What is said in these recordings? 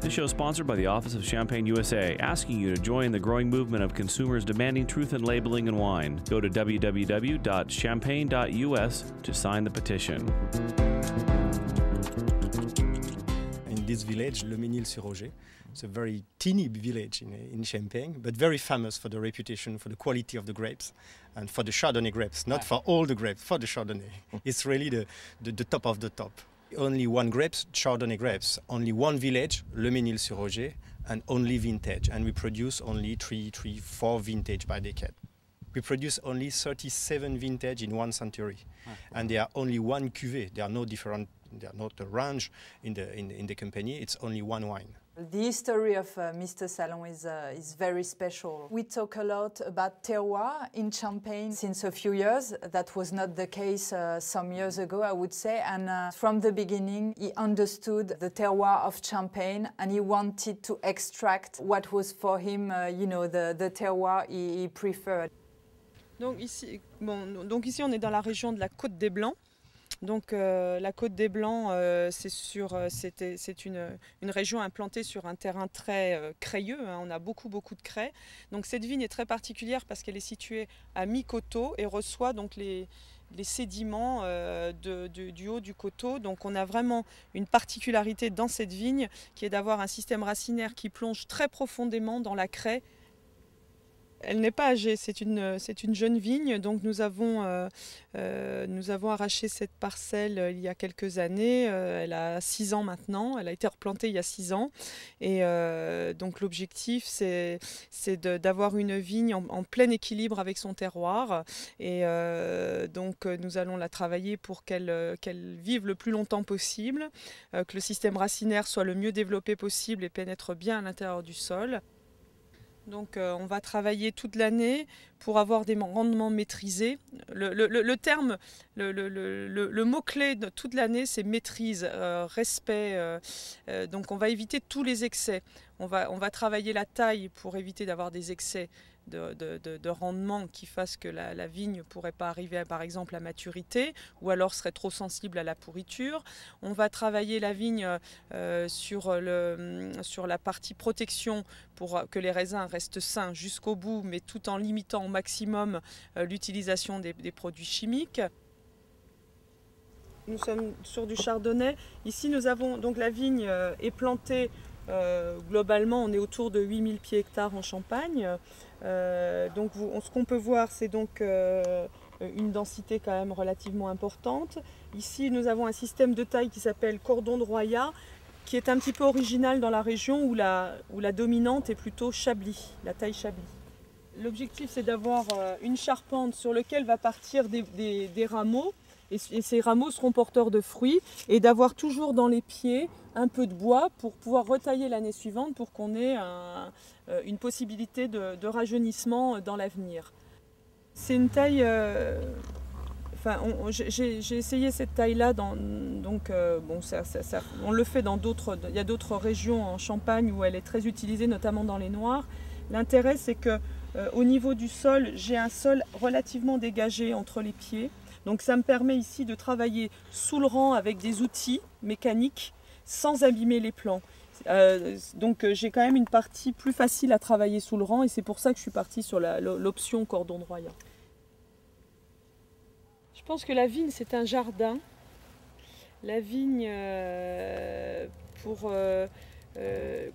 This show is sponsored by the Office of Champagne USA, asking you to join the growing movement of consumers demanding truth in labeling in wine. Go to www.champagne.us to sign the petition. In this village, Le Mesnil-sur-Oger, it's a very teeny village in Champagne, but very famous for the reputation, for the quality of the grapes, and for the Chardonnay grapes, not for all the grapes, for the Chardonnay. It's really the top of the top. Only one grapes, Chardonnay grapes, only one village, Le Mesnil-sur-Oger, and only vintage. And we produce only 4 vintage by decade. We produce only 37 vintage in 1 century. And there are only one cuvée. There are no different, there are not a range in the company. It's only one wine. The history of Mr. Salon is very special. We talk a lot about terroir in Champagne since a few years. That was not the case some years ago, I would say. And from the beginning, he understood the terroir of Champagne and he wanted to extract what was for him, the terroir he preferred. Donc ici, on est dans la région de la Côte des Blancs. Donc la Côte des Blancs, c'est une région implantée sur un terrain très crayeux, hein, on a beaucoup de craie. Donc cette vigne est très particulière parce qu'elle est située à mi-coteau et reçoit donc les sédiments du haut du coteau. Donc on a vraiment une particularité dans cette vigne qui est d'avoir un système racinaire qui plonge très profondément dans la craie. Elle n'est pas âgée, c'est une jeune vigne, donc nous avons arraché cette parcelle il y a quelques années, elle a 6 ans maintenant, elle a été replantée il y a 6 ans et donc l'objectif c'est d'avoir une vigne en plein équilibre avec son terroir et donc nous allons la travailler pour qu'elle vive le plus longtemps possible, que le système racinaire soit le mieux développé possible et pénètre bien à l'intérieur du sol. Donc on va travailler toute l'année pour avoir des rendements maîtrisés. Le mot-clé de toute l'année, c'est maîtrise, respect. Donc on va éviter tous les excès. On va travailler la taille pour éviter d'avoir des excès de rendement qui fassent que la vigne ne pourrait pas arriver par exemple à maturité ou alors serait trop sensible à la pourriture. On va travailler la vigne sur la partie protection pour que les raisins restent sains jusqu'au bout, mais tout en limitant au maximum l'utilisation des produits chimiques. Nous sommes sur du chardonnay. Ici nous avons donc la vigne est plantée. Globalement, on est autour de 8000 pieds hectares en Champagne. Donc ce qu'on peut voir, c'est donc une densité quand même relativement importante. Ici, nous avons un système de taille qui s'appelle cordon de Roya, qui est un petit peu original dans la région où la dominante est plutôt Chablis, la taille Chablis. L'objectif, c'est d'avoir une charpente sur laquelle va partir des rameaux. Et ces rameaux seront porteurs de fruits et d'avoir toujours dans les pieds un peu de bois pour pouvoir retailler l'année suivante pour qu'on ait une possibilité de rajeunissement dans l'avenir. C'est une taille, j'ai essayé cette taille-là, on le fait dans d'autres, il y a d'autres régions en Champagne où elle est très utilisée, notamment dans les noirs. L'intérêt, c'est que au niveau du sol, j'ai un sol relativement dégagé entre les pieds. Donc ça me permet ici de travailler sous le rang avec des outils mécaniques sans abîmer les plants. Donc j'ai quand même une partie plus facile à travailler sous le rang et c'est pour ça que je suis partie sur l'option cordon de Roya. Je pense que la vigne c'est un jardin. La vigne,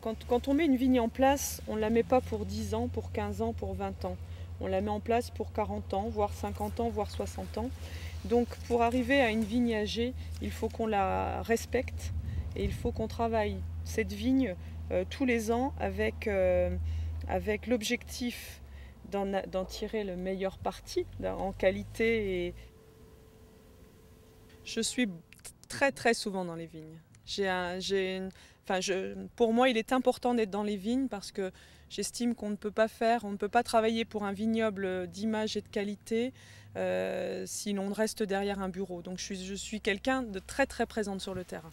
quand on met une vigne en place, on ne la met pas pour 10 ans, pour 15 ans, pour 20 ans. On la met en place pour 40 ans, voire 50 ans, voire 60 ans. Donc pour arriver à une vigne âgée, il faut qu'on la respecte et il faut qu'on travaille cette vigne tous les ans avec l'objectif d'en tirer le meilleur parti en qualité. Et je suis très souvent dans les vignes. Pour moi, il est important d'être dans les vignes parce que j'estime qu'on ne peut pas travailler pour un vignoble d'image et de qualité si l'on reste derrière un bureau. Donc je suis quelqu'un de très présente sur le terrain.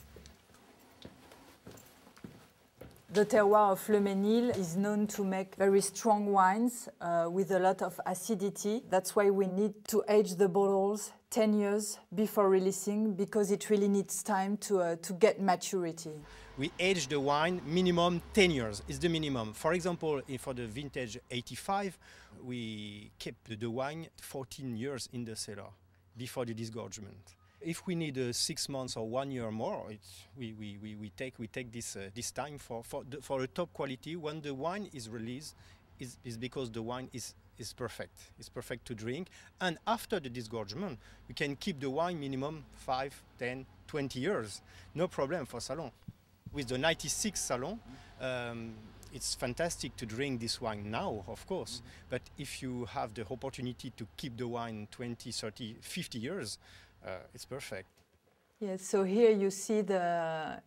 The terroir of Le Mesnil is known to make very strong wines with a lot of acidity. That's why we need to age the bottles 10 years before releasing, because it really needs time to get maturity. We age the wine minimum 10 years is the minimum. For example, for the vintage 85, we kept the wine 14 years in the cellar before the disgorgement. If we need 6 months or 1 year more, we take this time for a top quality. When the wine is released, is because the wine is perfect. It's perfect to drink. And after the disgorgement, we can keep the wine minimum 5, 10, 20 years. No problem for Salon. With the 96 Salon, it's fantastic to drink this wine now, of course. But if you have the opportunity to keep the wine 20, 30, 50 years, it's perfect. Yes, so here you see the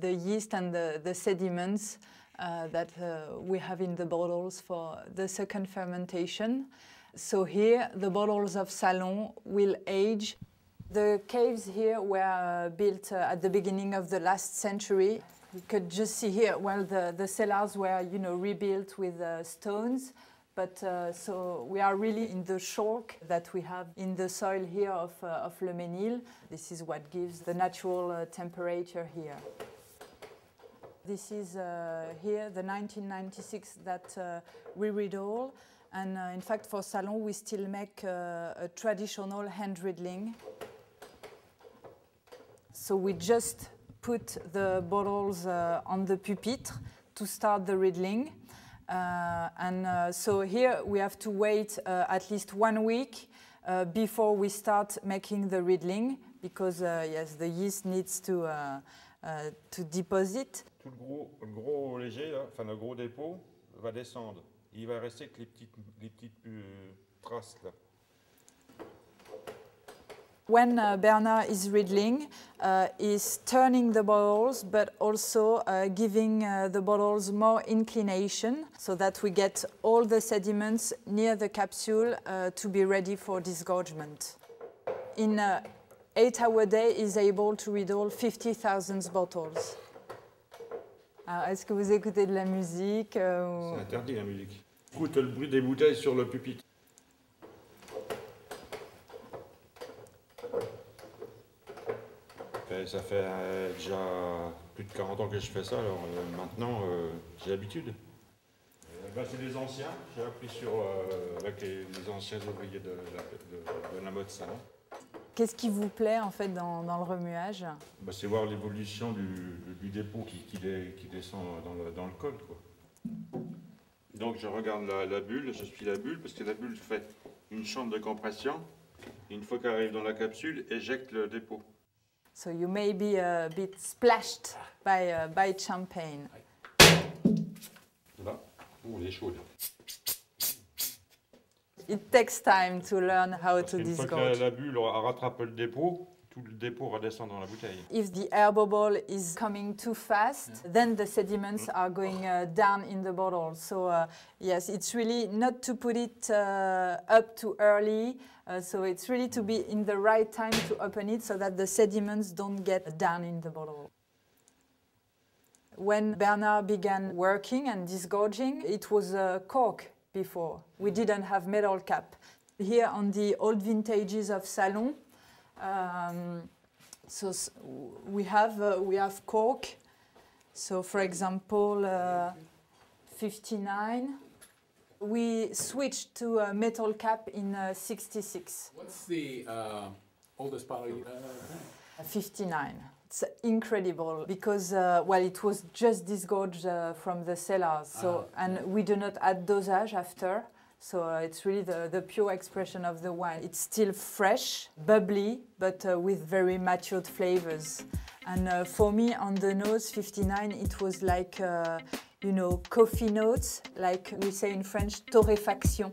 yeast and the sediments that we have in the bottles for the second fermentation. So here the bottles of Salon will age. The caves here were built at the beginning of the last century. You could just see here, well, the cellars were, rebuilt with stones. But so we are really in the chalk that we have in the soil here of Le Mesnil. This is what gives the natural temperature here. This is here, the 1996 that we riddle. And in fact, for Salon, we still make a traditional hand riddling. So we just put the bottles on the pupitre to start the riddling. So here we have to wait at least 1 week before we start making the riddling, because yes, the yeast needs to deposit. Tout le gros léger, là, enfin le gros dépôt, va descendre. Il va rester que les petites traces là. When Bernard is riddling, he's turning the bottles, but also giving the bottles more inclination, so that we get all the sediments near the capsule to be ready for disgorgement. In an 8-hour day, he's able to riddle 50,000 bottles. Alors, est-ce que vous écoutez de la musique C'est interdit la musique. Écoute le bruit des bouteilles sur le pupitre. Ça fait déjà plus de 40 ans que je fais ça, alors maintenant j'ai l'habitude. C'est les anciens, j'ai appris avec les anciens ouvriers de la mode Salon. Qu'est-ce qui vous plaît en fait dans le remuage? C'est voir l'évolution du dépôt qui descend dans le col, quoi. Donc je regarde la bulle, je suis la bulle, parce que la bulle fait une chambre de compression. Et une fois qu'elle arrive dans la capsule, éjecte le dépôt. So you may be a bit splashed by champagne. Là, elle est chaude. It takes time to learn how to disgorge. Une fois que la bulle rattrape le dépôt, tout le dépôt redescend dans la bouteille. If the air bubble is coming too fast, then the sediments are going down in the bottle. So yes, it's really not to put it up too early. So it's really to be in the right time to open it so that the sediments don't get down in the bottle. When Bernard began working and disgorging, it was cork before. We didn't have metal cap. Here on the old vintages of Salon, so we have cork. So for example, 59. We switched to a metal cap in 66. What's the oldest bottle? 59. It's incredible because well, it was just disgorged from the cellars. So and we do not add dosage after. So it's really the pure expression of the wine. It's still fresh, bubbly, but with very matured flavors. And for me, on the nose, 59, it was like, coffee notes, like we say in French, torréfaction.